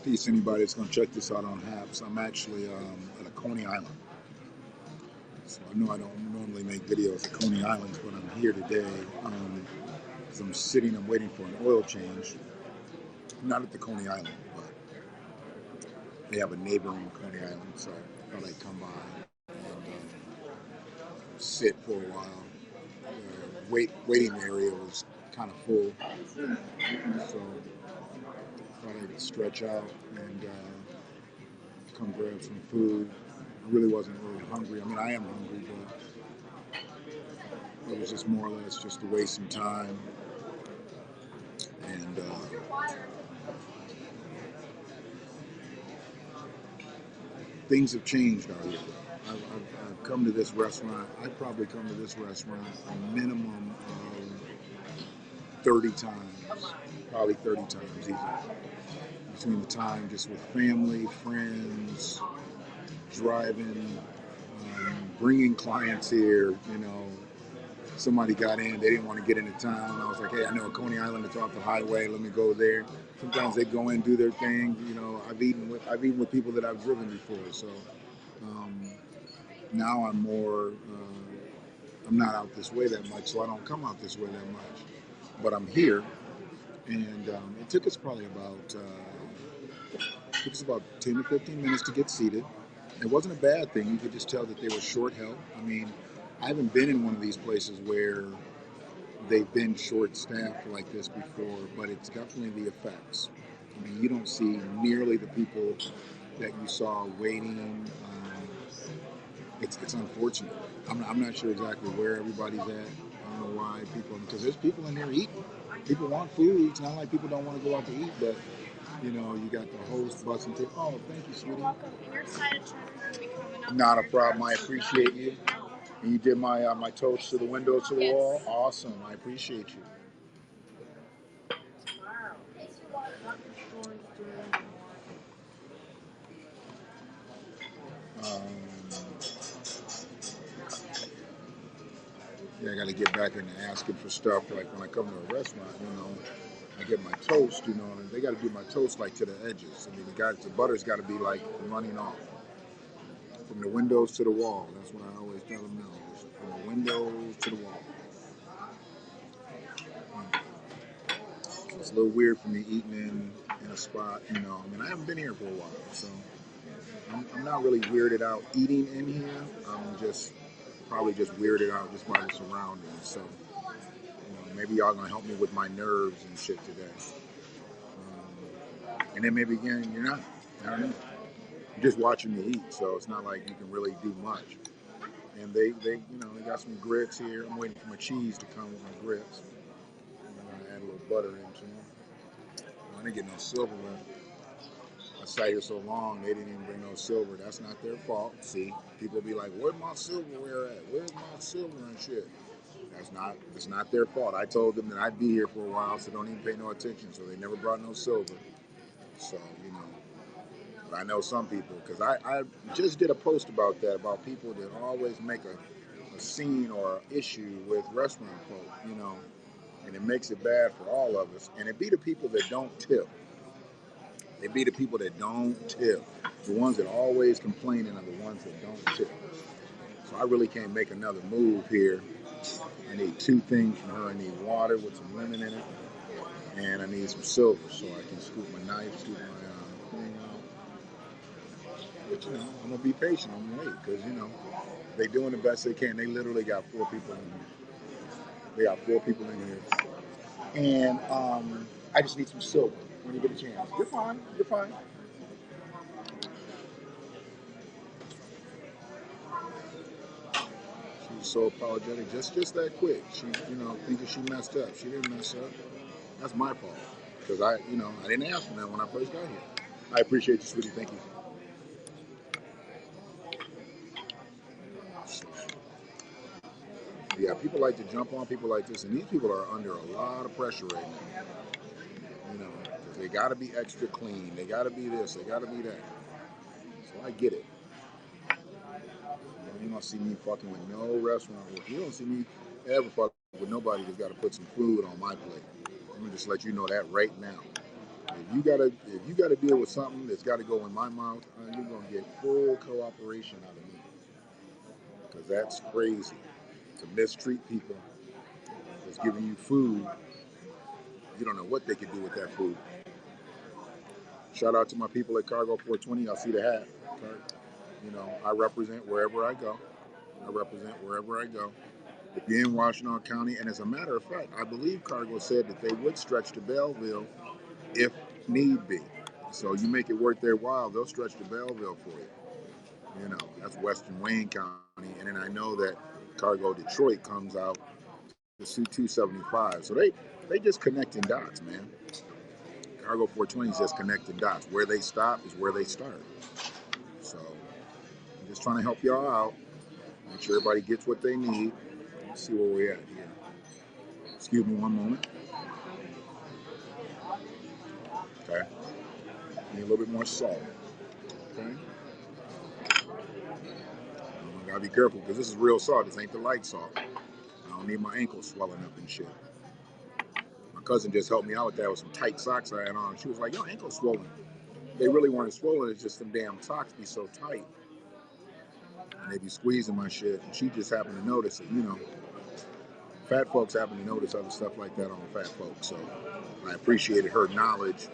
Peace, anybody that's going to check this out on Haps. I'm actually at a Coney Island. So I know I don't normally make videos at Coney Islands, but I'm here today because I'm waiting for an oil change. Not at the Coney Island, but they have a neighboring Coney Island, so I thought I'd come by and sit for a while. Waiting area was kind of full, so I thought I'd stretch out and come grab some food. I really wasn't really hungry. I mean, I am hungry, but it was just more or less just to waste some time. And things have changed out here. I've come to this restaurant. I probably come to this restaurant a minimum of 30 times, probably 30 times easy. Between the time just with family, friends, driving, bringing clients here, somebody got in, they didn't want to get into town. I was like, hey, I know a Coney Island, it's off the highway, let me go there. Sometimes they go in, do their thing. I've eaten with people that I've driven before, so um, now I'm not out this way that much, so I don't come out this way that much. But I'm here, and it took us about 10 to 15 minutes to get seated. It wasn't a bad thing. You could just tell that they were short help. I mean, I haven't been in one of these places where they've been short staffed like this before, but it's definitely the effects. I mean, you don't see nearly the people that you saw waiting. It's unfortunate. I'm not sure exactly where everybody's at. I don't know why because there's people in there eating. People want food. It's not like people don't want to go out to eat, but you got the host busting through. Oh, thank you, sweetie. Welcome. And your side of turn will be coming up. Not a problem. I appreciate you. And you did my toast to the window to the wall. Awesome. I appreciate you. Um, yeah, I got to get back into asking for stuff. Like when I come to a restaurant, I get my toast, and they got to do my toast like to the edges. I mean, the butter's got to be like running off from the windows to the wall. That's what I always tell them now. Just from the windows to the wall. It's a little weird for me eating in a spot. I mean, I haven't been here for a while, so I'm not really weirded out eating in here. I'm just probably just weirded out just by the surroundings. So maybe y'all gonna help me with my nerves and shit today. And then maybe again, you're not. I don't know. You're just watching me eat, so it's not like you can really do much. And they got some grits here. I'm waiting for my cheese to come with my grits. I'm gonna add a little butter into them. I didn't get no silverware. I sat here so long, they didn't even bring no silver. That's not their fault. See, people be like, "Where's my silverware at? Where's my silver and shit?" It's not their fault. I told them that I'd be here for a while, so don't even pay no attention. So they never brought no silver. So but I know some people because I just did a post about that about people that always make a scene or an issue with restaurant folk, and it makes it bad for all of us. And it be the people that don't tip. They be the people that don't tip. The ones that always complaining are the ones that don't tip. So I really can't make another move here. I need two things from her. I need water with some lemon in it, and I need some silver so I can scoop my knife, scoop my thing out. But I'm gonna be patient. I'm gonna wait because they doing the best they can. They literally got four people in here. They got four people in here, and I just need some silver when you get a chance. You're fine. You're fine. She was so apologetic, just that quick. She, thinking she messed up. She didn't mess up. That's my fault because I didn't ask for that when I first got here. I appreciate you, sweetie. Thank you. Yeah, people like to jump on people like this, and these people are under a lot of pressure right now. Because they got to be extra clean. They got to be this. They got to be that. So I get it. You don't see me fucking with no restaurant work. You don't see me ever fucking with nobody that's got to put some food on my plate. Let me just let you know that right now. If you gotta deal with something that's got to go in my mouth, you're gonna get full cooperation out of me, because that's crazy to mistreat people that's giving you food. You don't know what they could do with that food. Shout out to my people at Cargo 420. I see the hat. You know, I represent wherever I go. I represent wherever I go. If you're in Washington County, and as a matter of fact, I believe Cargo said that they would stretch to Belleville if need be. So you make it worth their while, they'll stretch to Belleville for you. You know, that's Western Wayne County. And then I know that Cargo Detroit comes out to C275. So they just connecting dots, man. Cargo 420 is just connecting dots. Where they stop is where they start. So I'm just trying to help y'all out. Make sure everybody gets what they need. Let's see where we're at here. Excuse me one moment. Okay. Need a little bit more salt. Okay. I gotta be careful because this is real salt. This ain't the light salt. I don't need my ankles swelling up and shit. My cousin just helped me out with that with some tight socks I had on. She was like, "Your ankle's swollen." They really weren't swollen. It's just them damn socks be so tight. And they be squeezing my shit. And she just happened to notice it. You know, fat folks happen to notice other stuff like that on fat folks. So I appreciated her knowledge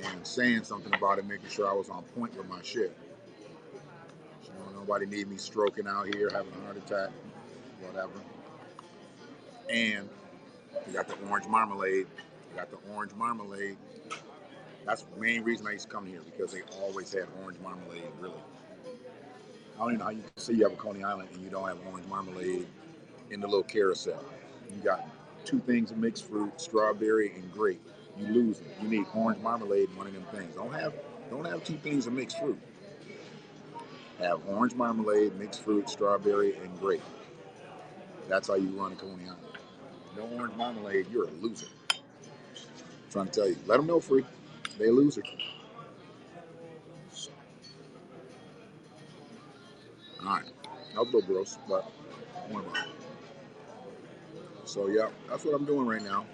and saying something about it, making sure I was on point with my shit. You know, nobody need me stroking out here, having a heart attack, whatever. And you got the orange marmalade. You got the orange marmalade. That's the main reason I used to come here, because they always had orange marmalade, really. I don't even know how you can say you have a Coney Island and you don't have orange marmalade in the little carousel. You got two things of mixed fruit, strawberry and grape. You lose it. You need orange marmalade in one of them things. Don't have two things of mixed fruit. Have orange marmalade, mixed fruit, strawberry, and grape. That's how you run a Coney Island. No orange marmalade, you're a loser. I'm trying to tell you. Let them know, free. They a loser. All right. That was a little gross, but don't worry about it. So, yeah, that's what I'm doing right now.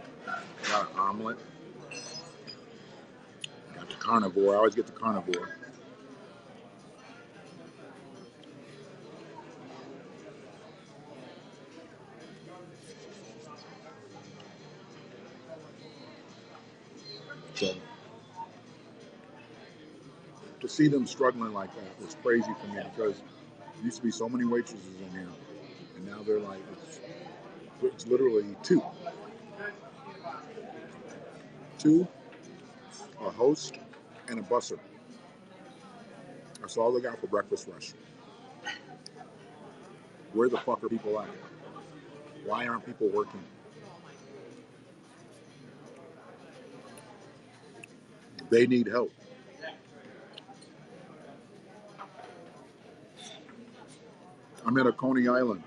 Got an omelet. Got the carnivore. I always get the carnivore. So, to see them struggling like that was crazy for me, because there used to be so many waitresses in here, and now they're like, it's literally two, a host, and a busser. That's all they got for breakfast rush. Where the fuck are people at? Why aren't people working? They need help. I'm at a Coney Island.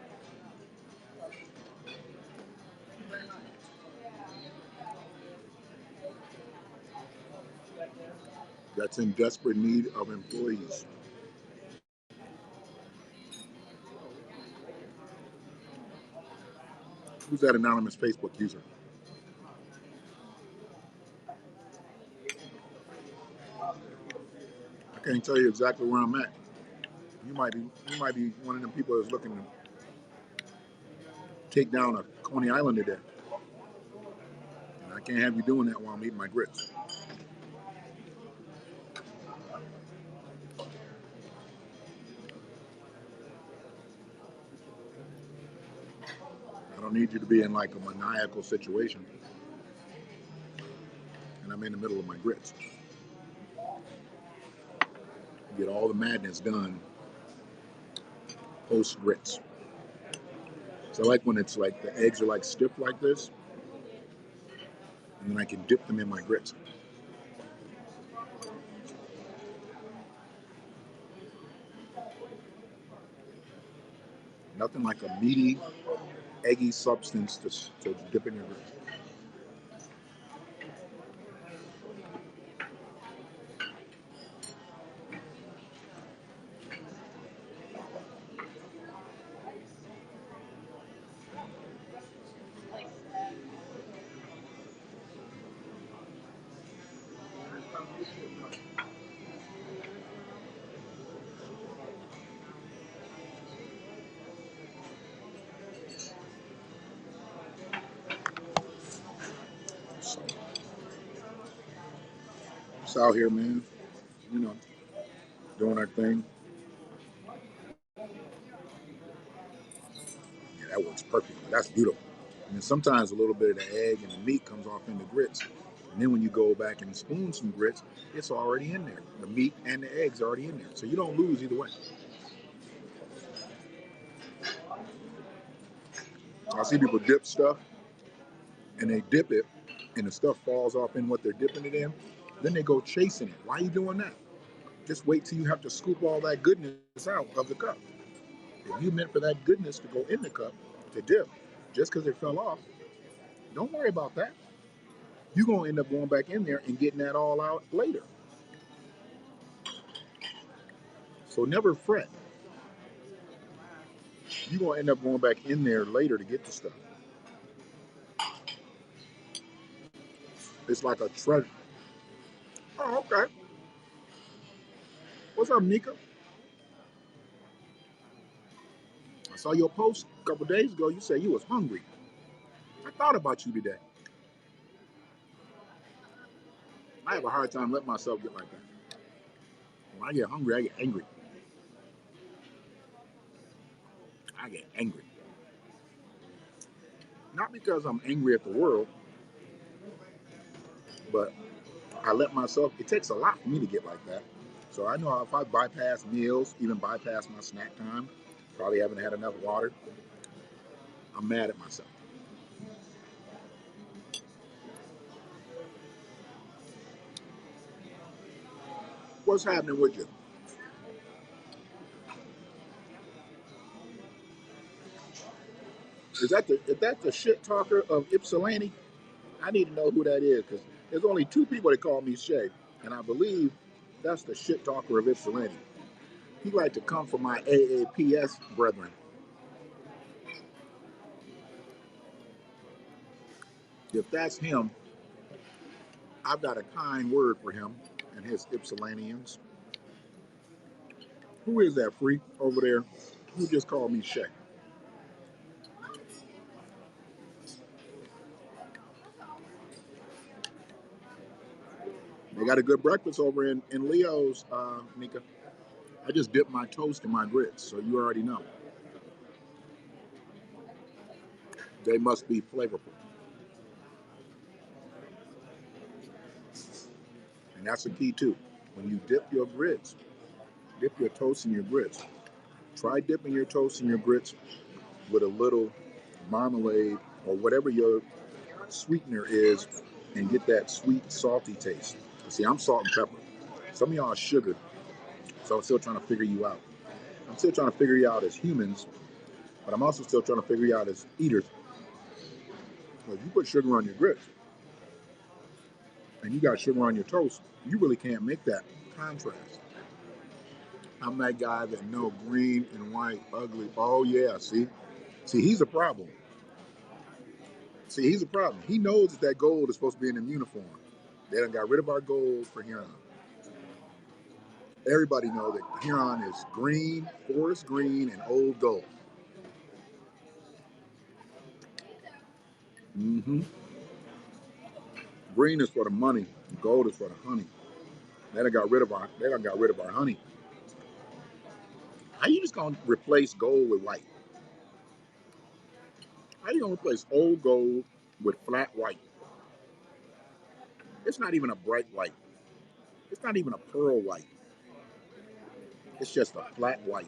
That's in desperate need of employees. Who's that anonymous Facebook user? I can't tell you exactly where I'm at. You might be one of them people that's looking to take down a Coney Island today. And I can't have you doing that while I'm eating my grits. I don't need you to be in like a maniacal situation. And I'm in the middle of my grits. Get all the madness done post grits. So I like when it's like the eggs are like stiff like this, and then I can dip them in my grits. Nothing like a meaty, eggy substance to dip in your grits. So it's out here, man. You know, doing our thing. Yeah, that works perfectly. That's beautiful. And then sometimes a little bit of the egg and the meat comes off in the grits. And then when you go back and spoon some grits, it's already in there. The meat and the eggs are already in there. So you don't lose either way. I see people dip stuff and they dip it and the stuff falls off in what they're dipping it in. Then they go chasing it. Why are you doing that? Just wait till you have to scoop all that goodness out of the cup. If you meant for that goodness to go in the cup to dip, just because it fell off, don't worry about that. You're going to end up going back in there and getting that all out later. So never fret. You're going to end up going back in there later to get the stuff. It's like a treasure. Oh, okay. What's up, Nika? I saw your post a couple days ago. You said you was hungry. I thought about you today. I have a hard time letting myself get like that. When I get hungry, I get angry. I get angry. Not because I'm angry at the world, but I let myself, it takes a lot for me to get like that. So I know if I bypass meals, even bypass my snack time, probably haven't had enough water, I'm mad at myself. What's happening with you? Is that the shit talker of Ypsilanti? I need to know who that is because there's only two people that call me Shay, and I believe that's the shit talker of Ypsilanti. He like to come for my AAPS brethren. If that's him, I've got a kind word for him and his Ypsilantians. Who is that freak over there? Who just called me Shay? They got a good breakfast over in Leo's, Nika. I just dipped my toast in my grits, so you already know. They must be flavorful. And that's the key too. When you dip your grits, dip your toast in your grits. Try dipping your toast in your grits with a little marmalade or whatever your sweetener is and get that sweet, salty taste. See, I'm salt and pepper. Some of y'all are sugar, so I'm still trying to figure you out. I'm still trying to figure you out as humans, but I'm also still trying to figure you out as eaters. Well, if you put sugar on your grits and you got sugar on your toast, you really can't make that contrast. I'm that guy that know green and white, ugly. Oh yeah, see, he's a problem. See, he's a problem. He knows that gold is supposed to be in the uniform. They done got rid of our gold for Huron. Everybody knows that Huron is green, forest green, and old gold. Mm-hmm. Green is for the money. Gold is for the honey. They done got rid of our honey. How you just gonna replace gold with white? How you gonna replace old gold with flat white? It's not even a bright white. It's not even a pearl white. It's just a flat white.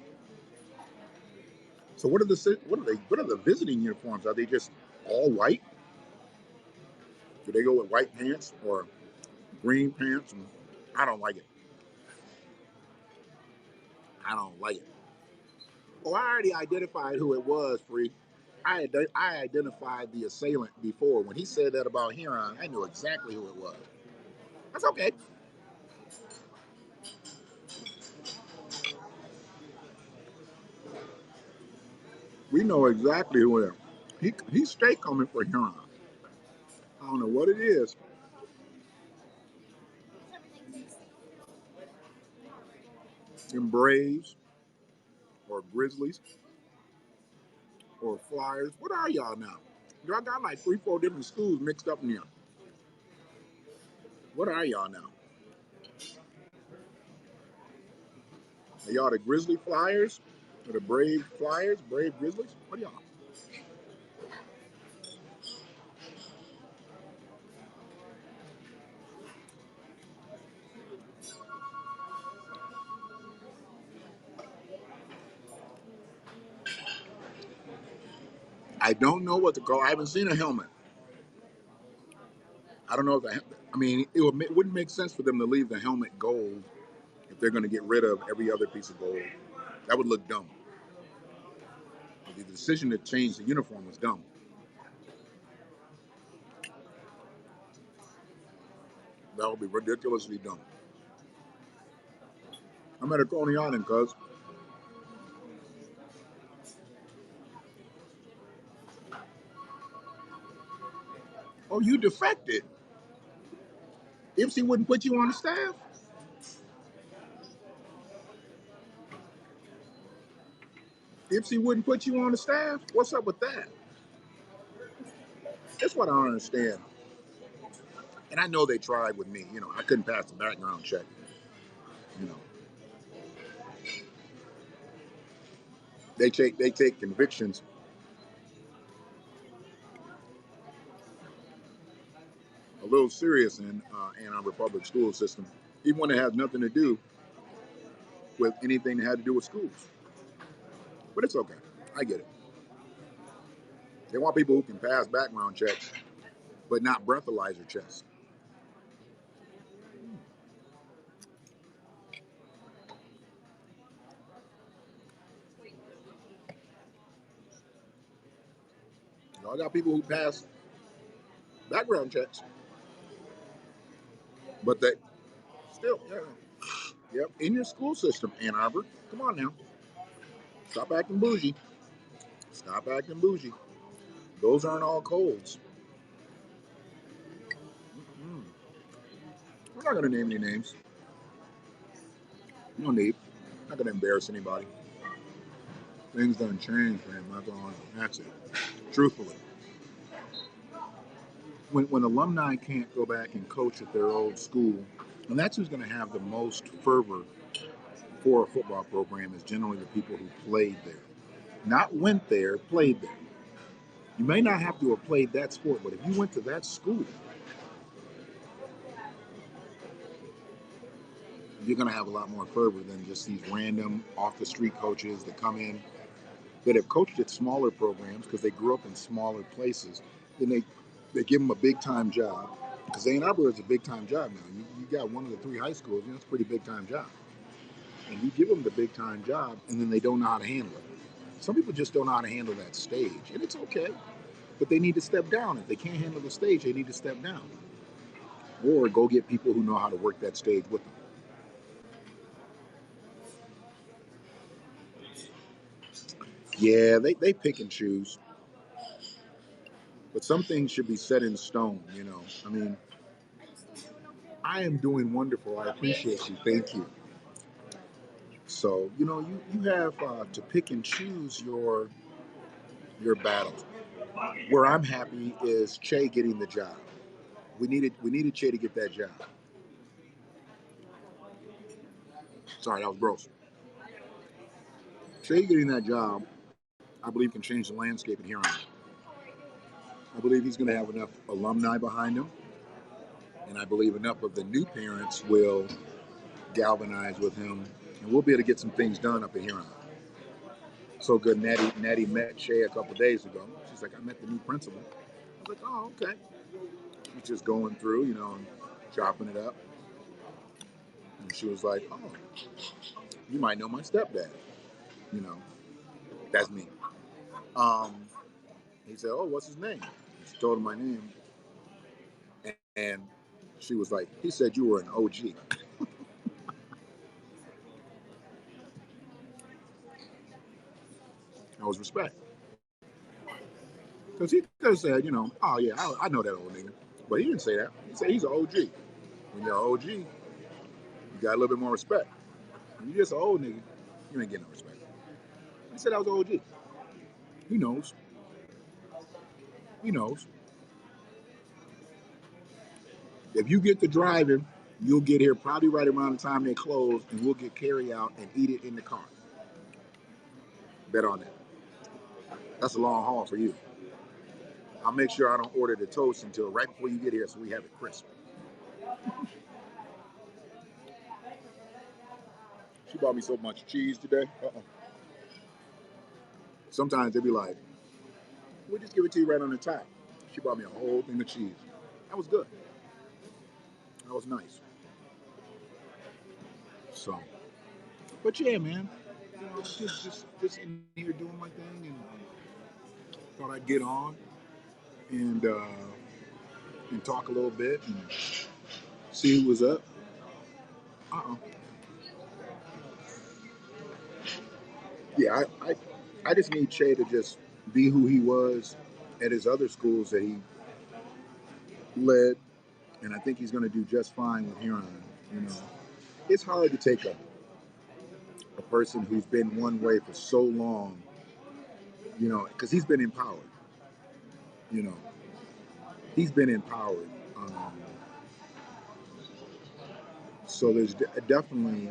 So what are the visiting uniforms? Are they just all white? Do they go with white pants or green pants? And I don't like it. I don't like it. Oh, I already identified who it was, Free. I identified the assailant before. When he said that about Huron, I knew exactly who it was. That's okay. We know exactly who it is. He's straight coming for Huron. I don't know what it is. them Braves or Grizzlies or Flyers. What are y'all now? Y'all got like 3, 4 different schools mixed up in here. What are y'all now? Are y'all the Grizzly Flyers or the Brave Flyers, Brave Grizzlies? What are y'all? I don't know what to call. I haven't seen a helmet. I don't know if I mean, it wouldn't make sense for them to leave the helmet gold if they're going to get rid of every other piece of gold. That would look dumb. The decision to change the uniform was dumb. That would be ridiculously dumb. I'm at a Coney Island, cuz. Oh, you defected. Ipsy wouldn't put you on the staff? Ipsy wouldn't put you on the staff? What's up with that? That's what I don't understand. And I know they tried with me. You know, I couldn't pass the background check. You know, they take convictions a little serious in Ann Arbor public school system, even when it has nothing to do with anything that had to do with schools. But it's okay. I get it. They want people who can pass background checks, but not breathalyzer checks. Y'all got people who pass background checks, but they still, yeah, yep, in your school system, Ann Arbor. Come on now, stop acting bougie. Stop acting bougie. Those aren't all colds. Mm. We're not gonna name any names. No need. Not gonna embarrass anybody. Things done changed, man. That's it. Truthfully, when alumni can't go back and coach at their old school, and that's who's going to have the most fervor for a football program is generally the people who played there. Not went there, played there. You may not have to have played that sport, but if you went to that school, you're going to have a lot more fervor than just these random off the street coaches that come in that have coached at smaller programs because they grew up in smaller places. Then they give them a big time job because Ann Arbor is a big time job now. You got one of the 3 high schools, it's a pretty big time job. And you give them the big time job and then they don't know how to handle it. Some people just don't know how to handle that stage, and it's okay. But they need to step down. If they can't handle the stage, they need to step down. Or go get people who know how to work that stage with them. Yeah, they pick and choose. But some things should be set in stone, you know. I mean, I am doing wonderful. I appreciate you. Thank you. So, you know, you have to pick and choose your battles. Where I'm happy is Che getting the job. We needed Che to get that job. Sorry, that was gross. Che getting that job, I believe, can change the landscape in Huron. I believe he's going to have enough alumni behind him, and I believe enough of the new parents will galvanize with him, and we'll be able to get some things done up in Huron. So good. Natty met Shay a couple of days ago. She's like, I met the new principal. I was like, oh, okay. He's just going through, you know, and chopping it up. And she was like, oh, you might know my stepdad. You know, that's me. Um, he said, oh, what's his name? She told him my name. And she was like, he said you were an OG. That was respect. Because he could have said, you know, oh, yeah, I know that old nigga. But he didn't say that. He said he's an OG. When you're an OG, you got a little bit more respect. You just an old nigga. You ain't getting no respect. I said I was OG. He knows. He knows. If you get to driving, you'll get here probably right around the time they close, and we'll get carry out and eat it in the car. Bet on that. That's a long haul for you. I'll make sure I don't order the toast until right before you get here, so we have it crisp. She bought me so much cheese today. Sometimes they be like, we'll just give it to you right on the top. She bought me a whole thing of cheese. That was good. That was nice. So, but yeah, man, just in here doing my thing, and thought I'd get on and and talk a little bit and see who was up. Uh-uh. Yeah, I just need Che to just be who he was at his other schools that he led, and I think he's going to do just fine with Huron. You know, it's hard to take a person who's been one way for so long, you know, because he's been empowered. You know, he's been empowered. So there's definitely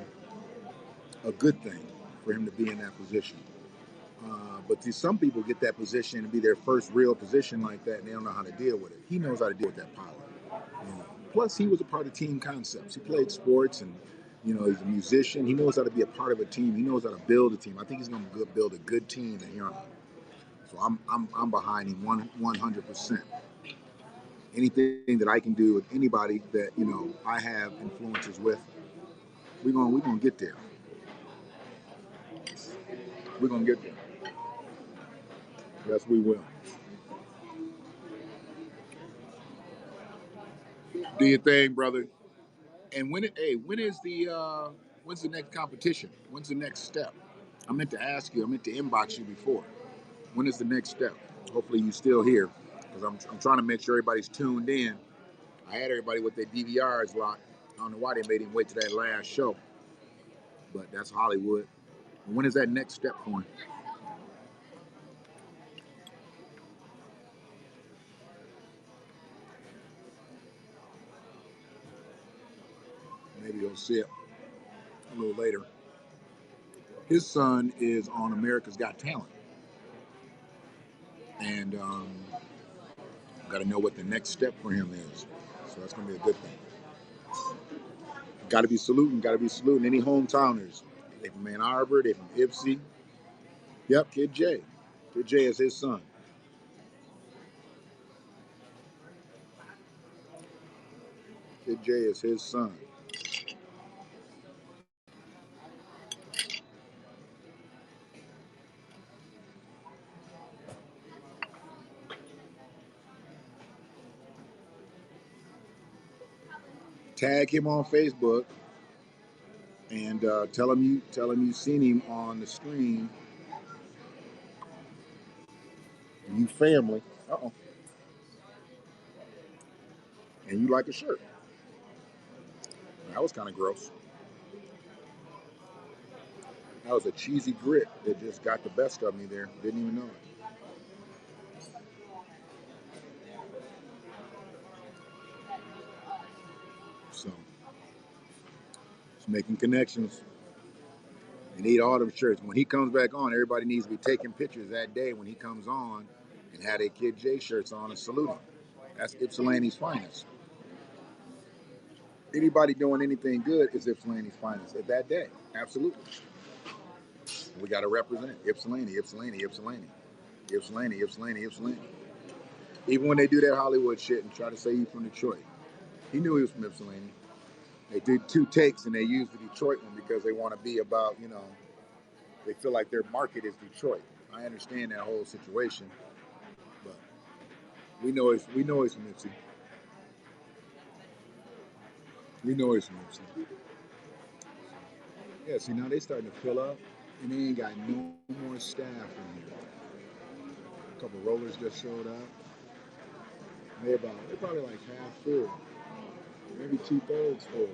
a good thing for him to be in that position. But some people get that position and be their first real position like that, and they don't know how to deal with it. He knows how to deal with that power. You know? Plus, he was a part of Team Concepts. He played sports, and you know, he's a musician. He knows how to be a part of a team. He knows how to build a team. I think he's going to build a good team in Huron. So I'm behind him 100%. Anything that I can do with anybody that you know I have influences with, we're gonna get there. We're gonna get there. Yes, we will. Do your thing, brother. And when is when's the next competition? When's the next step? I meant to ask you. I meant to inbox you before. When is the next step? Hopefully you still here because I'm trying to make sure everybody's tuned in. I had everybody with their DVRs locked. I don't know why they made him wait to that last show, but that's Hollywood. When is that next step for him? Maybe you'll see it a little later. His son is on America's Got Talent, and got to know what the next step for him is. So that's going to be a good thing. Got to be saluting. Got to be saluting any hometowners. They from Ann Arbor. They from Ypsi. Yep, Kid J. Kid J is his son. Kid J is his son. Tag him on Facebook and tell him you seen him on the screen. You family. Uh-oh. And you like a shirt. That was kind of gross. That was a cheesy grit that just got the best of me there. Didn't even know it. So, just making connections. And eat all them shirts. When he comes back on, everybody needs to be taking pictures that day when he comes on and have their Kid J shirts on and salute him. That's Ypsilanti's finest. Anybody doing anything good is Ypsilanti's finest at that day. Absolutely. We got to represent Ypsilanti, Ypsilanti, Ypsilanti, Ypsilanti, Ypsilanti, Ypsilanti. Even when they do that Hollywood shit and try to say he's from Detroit, he knew he was from Ypsilanti. They did two takes and they used the Detroit one because they want to be about, you know, they feel like their market is Detroit. I understand that whole situation, but we know he's from Ypsi. We know he's from Ypsi. Yeah, see now they starting to fill up, and they ain't got no more staff in here. A couple rollers just showed up. They're probably like half full, maybe 2/3 full.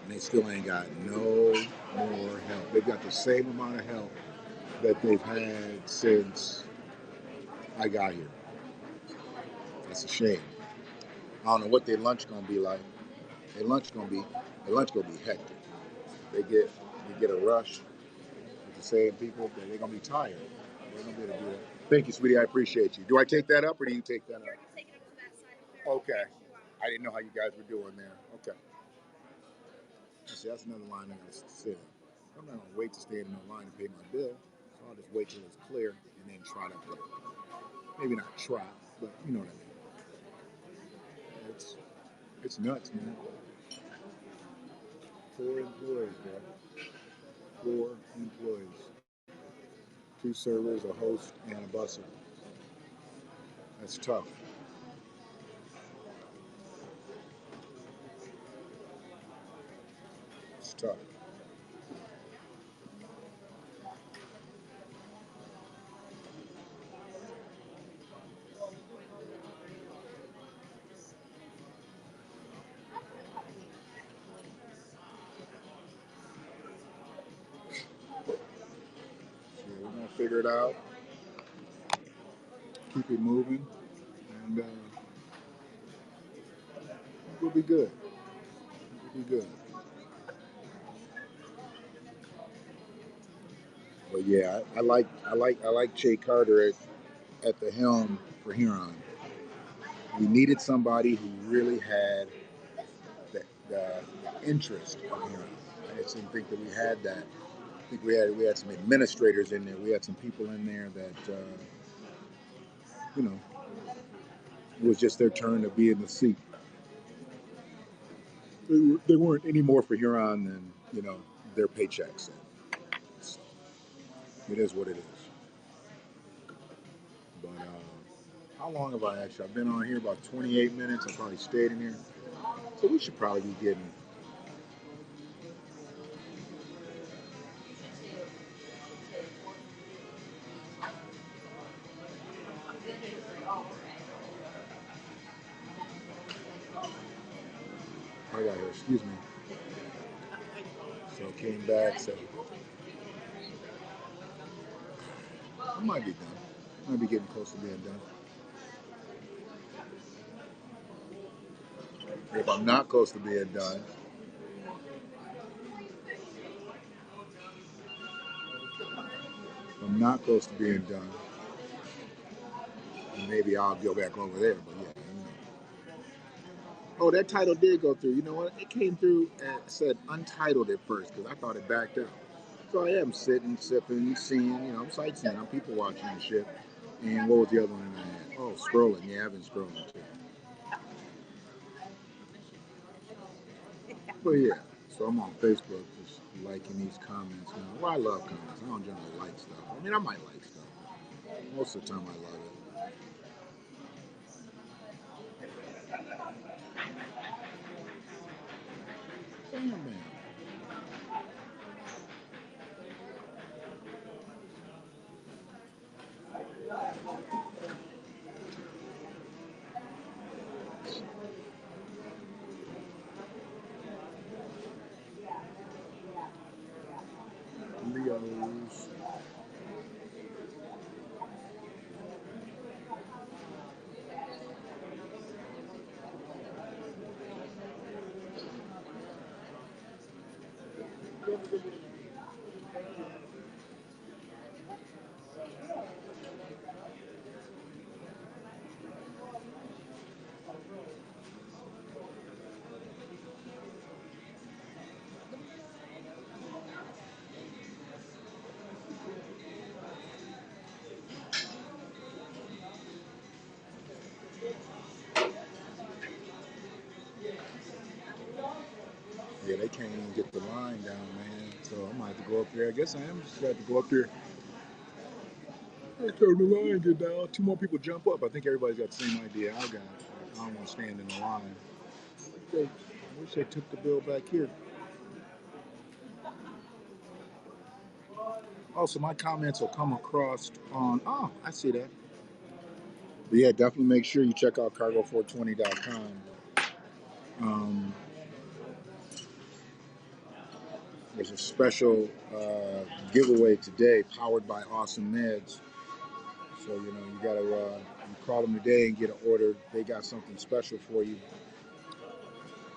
and they still ain't got no more help. They've got the same amount of help that they've had since I got here. That's a shame. I don't know what their lunch gonna be like. Their lunch gonna be their lunch gonna be hectic. They get a rush with the same people. They're gonna be tired. They're gonna be able to do it. Thank you, sweetie. I appreciate you. Do I take that up or do you take that up? Okay. I didn't know how you guys were doing there. Okay. See, that's another line I gotta sit in. I'm not gonna wait to stand in the line and pay my bill. So I'll just wait till it's clear and then try to pay. Maybe not try, but you know what I mean. It's it's nuts, man. 4 employees, bro. 4 employees. 2 servers, a host, and a busser. That's tough. It's tough. So we're gonna figure it out, keep it moving, and we'll be good. We'll be good. But yeah, I like Jay Carter at the helm for Huron. We needed somebody who really had the interest of Huron. I just didn't think that we had that. I think we had some administrators in there. We had some people in there that you know it was just their turn to be in the seat. They weren't any more for Huron than their paychecks. So it is what it is. But how long have I actually? I've been on here about 28 minutes. I probably stayed in here, so we should probably be getting. I got here. Excuse me. So came back. So I might be done. I might be getting close to being done. If I'm not close to being done, if I'm not close to being done, then maybe I'll go back over there. But yeah. Oh, that title did go through. You know what? It came through and said untitled at first because I thought it backed out. So I am sitting, sipping, seeing, I'm sightseeing, I'm people watching and shit. And what was the other one that I had? Oh, scrolling. Yeah, I've been scrolling too. But yeah, so I'm on Facebook just liking these comments. Well, I love comments. I don't generally like stuff. I mean, I might like stuff. Most of the time, I love it. Damn, man. Leos. Yeah, they can't even get the line down, man. So I might have to go up there. I guess I am just got to go up there. I turn the line, get down. 2 more people jump up. I think everybody's got the same idea I got. I don't want to stand in the line. I wish they took the bill back here. Also, my comments will come across on. Oh, I see that. But yeah, definitely make sure you check out cargo420.com. Um, There's a special giveaway today, powered by Awesome Meds. So you gotta you call them today and get an order. They got something special for you.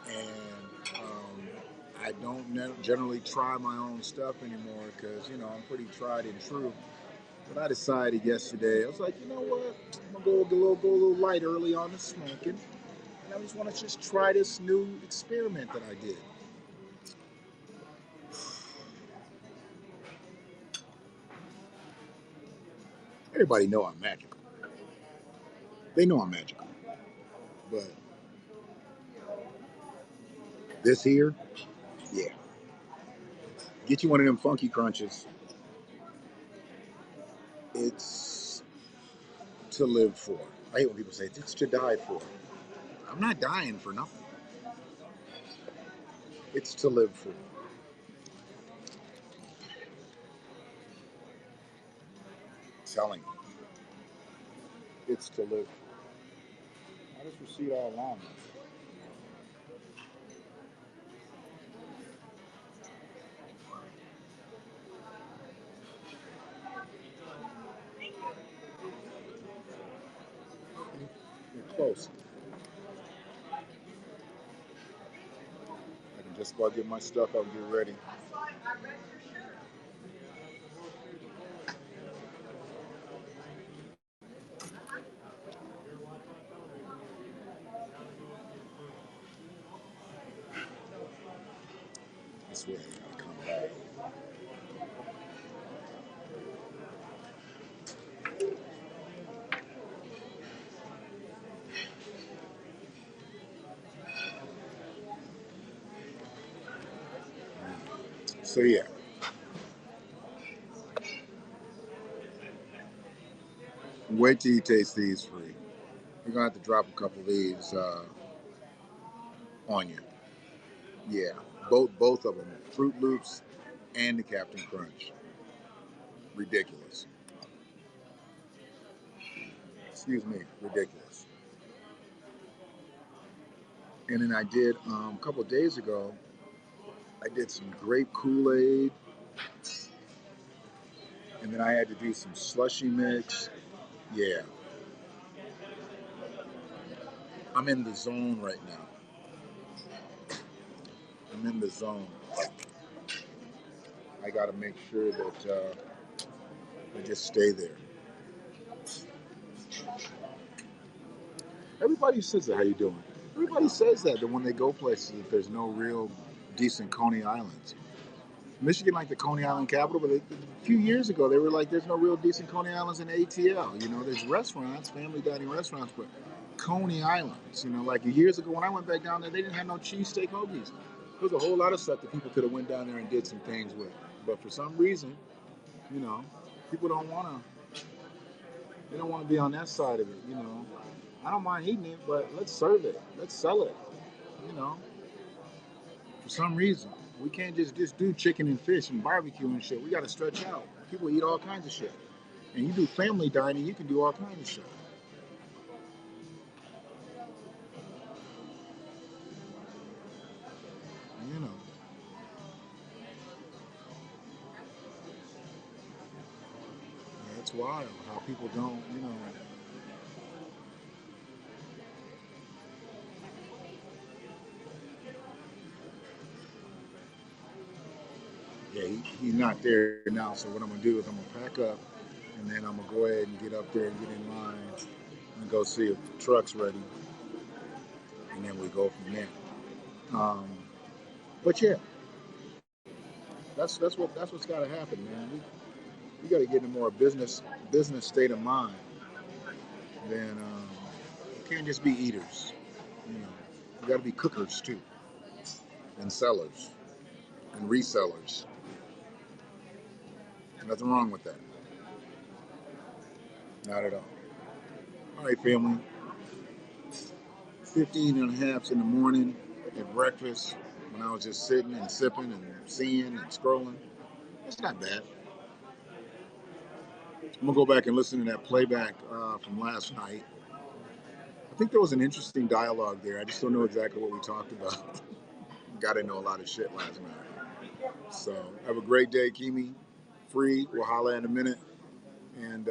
And I don't generally try my own stuff anymore because I'm pretty tried and true. But I decided yesterday, I was like, you know what? I'm gonna go a little light early on the smoking, and I just want to just try this new experiment that I did. Everybody know I'm magical. They know I'm magical, but this here, yeah, get you one of them funky crunches. It's to live for. I hate when people say it's to die for. I'm not dying for nothing. It's to live for. Telling you, it's to live for. I just receive all along. You're close. I can just about get my stuff out and get ready. This way I gotta come back. So yeah, wait till you taste these free. You're gonna have to drop a couple of these on you. Yeah, both of them, Fruit Loops and the Captain Crunch. Ridiculous. Excuse me, ridiculous. And then I did a couple of days ago. I did some grape Kool Aid, and then I had to do some slushy mix. Yeah, I'm in the zone right now. I'm in the zone. I got to make sure that I just stay there. Everybody says that. How you doing? Everybody says that when they go places that there's no real decent Coney Islands. Michigan like the Coney Island capital, but a few years ago they were like, "There's no real decent Coney Islands in ATL." There's restaurants, family dining restaurants, but Coney Islands. Like years ago when I went back down there, they didn't have no cheesesteak hoagies. There was a whole lot of stuff that people could have went down there and did some things with, but for some reason, you know, people don't want to. They don't want to be on that side of it. I don't mind eating it, but let's serve it. Let's sell it. You know, for some reason, we can't just do chicken and fish and barbecue and shit. We got to stretch out. People eat all kinds of shit. And you do family dining, you can do all kinds of shit. You know, yeah, it's wild how people don't. Yeah, he's not there now. So what I'm gonna do is I'm gonna pack up, and then I'm gonna go ahead and get up there and get in line and go see if the truck's ready, and then we go from there. Um, but yeah, that's what's got to happen, man. We got to get in a more business state of mind. Then we can't just be eaters. You know, we got to be cookers too, and sellers and resellers. Nothing wrong with that. Not at all. All right, family. 15 and a half in the morning at breakfast when I was just sitting and sipping and seeing and scrolling. It's not bad. I'm gonna go back and listen to that playback from last night. I think there was an interesting dialogue there. I just don't know exactly what we talked about. Got to know a lot of shit last night. So have a great day, Kimi. Free. We'll holla in a minute. And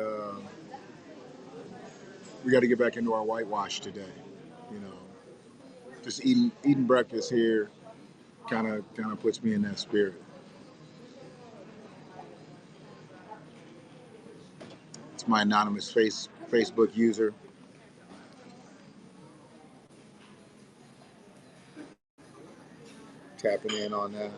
we got to get back into our whitewash today. You know, just eating breakfast here kind of puts me in that spirit. It's my anonymous Facebook user. Tapping in on that.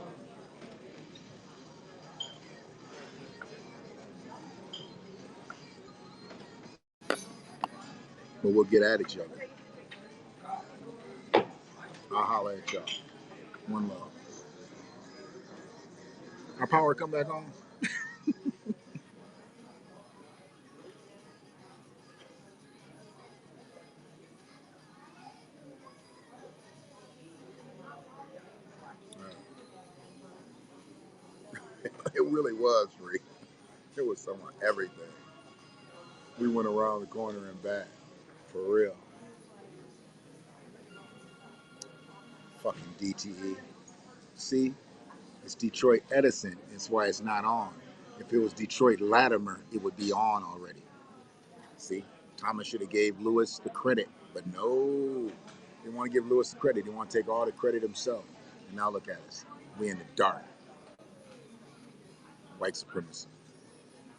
But we'll get at each other. I'll holler at y'all. One love. Our power come back on? It really was free. It was some of everything. We went around the corner and back. For real. Fucking DTE. See? It's Detroit Edison. That's why it's not on. If it was Detroit Latimer, it would be on already. See? Thomas should have gave Lewis the credit. But no. They want to give Lewis the credit. They want to take all the credit himself. And now look at us. We in the dark. White supremacy.